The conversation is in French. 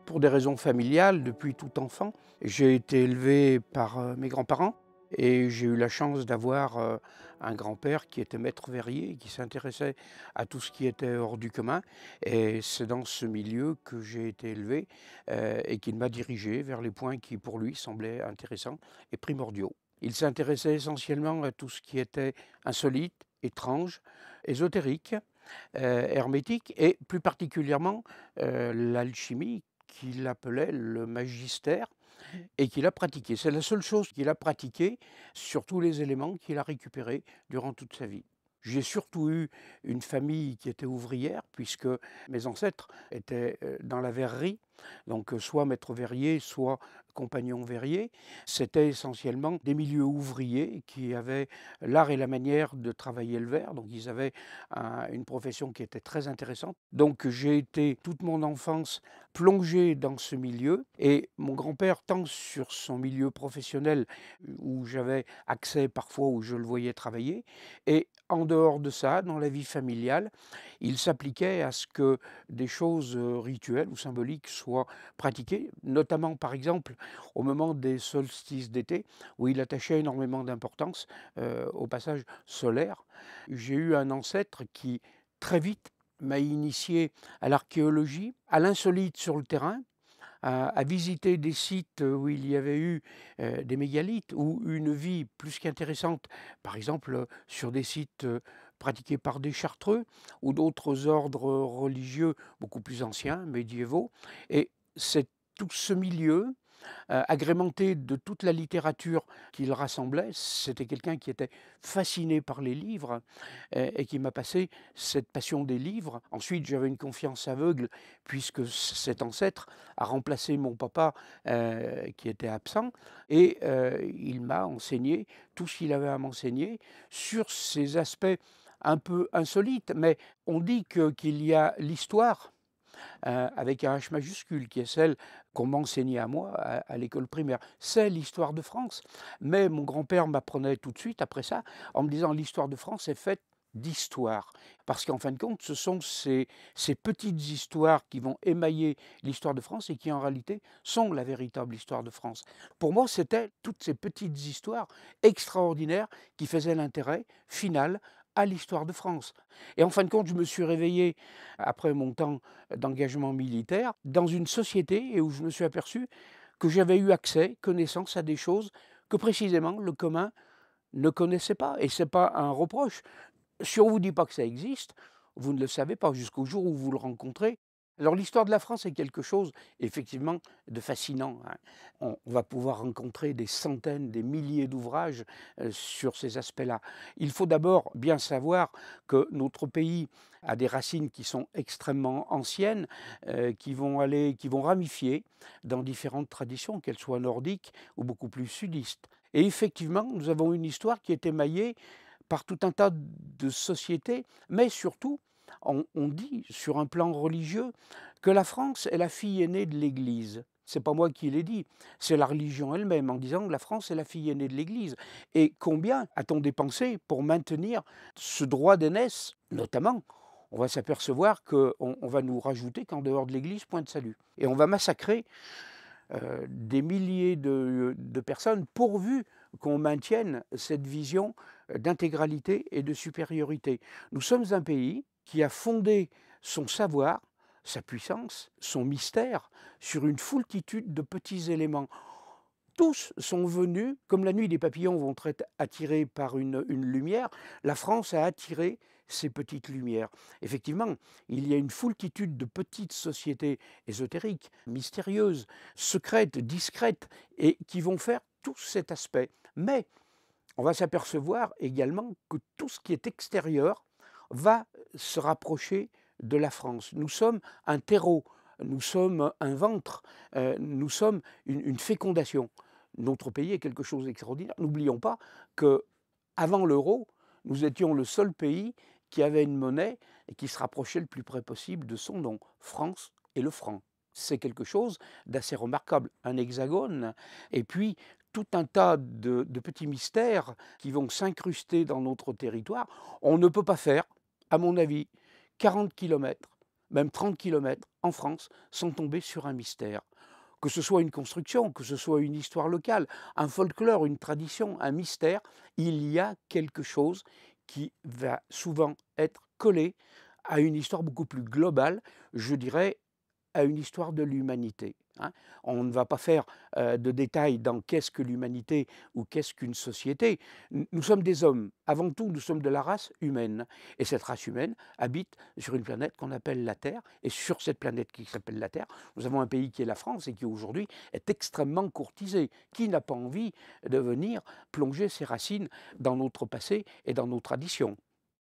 Pour des raisons familiales, depuis tout enfant, j'ai été élevé par mes grands-parents et j'ai eu la chance d'avoir un grand-père qui était maître verrier et qui s'intéressait à tout ce qui était hors du commun. Et c'est dans ce milieu que j'ai été élevé et qu'il m'a dirigé vers les points qui, pour lui, semblaient intéressants et primordiaux. Il s'intéressait essentiellement à tout ce qui était insolite, étrange, ésotérique, hermétique et plus particulièrement l'alchimie qu'il appelait le magistère et qu'il a pratiqué. C'est la seule chose qu'il a pratiquée sur tous les éléments qu'il a récupérés durant toute sa vie. J'ai surtout eu une famille qui était ouvrière puisque mes ancêtres étaient dans la verrerie, donc soit maître verrier, soit compagnon verrier. C'était essentiellement des milieux ouvriers qui avaient l'art et la manière de travailler le verre, donc ils avaient une profession qui était très intéressante. Donc j'ai été toute mon enfance plongé dans ce milieu et mon grand-père, tant sur son milieu professionnel où j'avais accès parfois, où je le voyais travailler, et en dehors de ça, dans la vie familiale, il s'appliquait à ce que des choses rituelles ou symboliques soient pratiquées, notamment par exemple au moment des solstices d'été, où il attachait énormément d'importance au passage solaire. J'ai eu un ancêtre qui, très vite, m'a initié à l'archéologie, à l'insolite sur le terrain, à visiter des sites où il y avait eu des mégalithes ou une vie plus qu'intéressante, par exemple sur des sites pratiqués par des chartreux ou d'autres ordres religieux beaucoup plus anciens, médiévaux. Et c'est tout ce milieu agrémenté de toute la littérature qu'il rassemblait. C'était quelqu'un qui était fasciné par les livres et qui m'a passé cette passion des livres. Ensuite, j'avais une confiance aveugle puisque cet ancêtre a remplacé mon papa qui était absent et il m'a enseigné tout ce qu'il avait à m'enseigner sur ces aspects un peu insolites. Mais on dit qu'il y a l'histoire avec un H majuscule, qui est celle qu'on m'enseignait à moi à l'école primaire. C'est l'histoire de France. Mais mon grand-père m'apprenait tout de suite après ça, en me disant l'histoire de France est faite d'histoire. Parce qu'en fin de compte, ce sont ces petites histoires qui vont émailler l'histoire de France et qui en réalité sont la véritable histoire de France. Pour moi, c'était toutes ces petites histoires extraordinaires qui faisaient l'intérêt final à l'histoire de France. Et en fin de compte, je me suis réveillé après mon temps d'engagement militaire dans une société et où je me suis aperçu que j'avais eu accès, connaissance à des choses que précisément le commun ne connaissait pas. Et ce n'est pas un reproche. Si on ne vous dit pas que ça existe, vous ne le savez pas jusqu'au jour où vous le rencontrez. Alors l'histoire de la France est quelque chose effectivement de fascinant, hein. On va pouvoir rencontrer des centaines, des milliers d'ouvrages sur ces aspects-là. Il faut d'abord bien savoir que notre pays a des racines qui sont extrêmement anciennes, qui vont ramifier dans différentes traditions, qu'elles soient nordiques ou beaucoup plus sudistes. Et effectivement, nous avons une histoire qui est émaillée par tout un tas de sociétés, mais surtout, on dit sur un plan religieux que la France est la fille aînée de l'Église. C'est pas moi qui l'ai dit, c'est la religion elle-même en disant que la France est la fille aînée de l'Église. Et combien a-t-on dépensé pour maintenir ce droit d'aînesse, notamment? On va s'apercevoir qu'on va nous rajouter qu'en dehors de l'Église, point de salut. Et on va massacrer des milliers de personnes pourvu qu'on maintienne cette vision d'intégralité et de supériorité. Nous sommes un pays qui a fondé son savoir, sa puissance, son mystère sur une foultitude de petits éléments. Tous sont venus, comme la nuit des papillons vont être attirés par une lumière, la France a attiré ces petites lumières. Effectivement, il y a une foultitude de petites sociétés ésotériques, mystérieuses, secrètes, discrètes, et qui vont faire tout cet aspect. Mais on va s'apercevoir également que tout ce qui est extérieur va se rapprocher de la France. Nous sommes un terreau, nous sommes un ventre, nous sommes une fécondation. Notre pays est quelque chose d'extraordinaire. N'oublions pas qu'avant l'euro, nous étions le seul pays qui avait une monnaie et qui se rapprochait le plus près possible de son nom, France et le franc. C'est quelque chose d'assez remarquable, un hexagone, et puis tout un tas de petits mystères qui vont s'incruster dans notre territoire. On ne peut pas faire, à mon avis, 40 kilomètres même 30 kilomètres en France, sont tombés sur un mystère. Que ce soit une construction, que ce soit une histoire locale, un folklore, une tradition, un mystère, il y a quelque chose qui va souvent être collé à une histoire beaucoup plus globale, je dirais à une histoire de l'humanité, hein. On ne va pas faire, de détails dans qu'est-ce que l'humanité ou qu'est-ce qu'une société. Nous sommes des hommes, avant tout nous sommes de la race humaine et cette race humaine habite sur une planète qu'on appelle la Terre et sur cette planète qui s'appelle la Terre, nous avons un pays qui est la France et qui aujourd'hui est extrêmement courtisé. Qui n'a pas envie de venir plonger ses racines dans notre passé et dans nos traditions?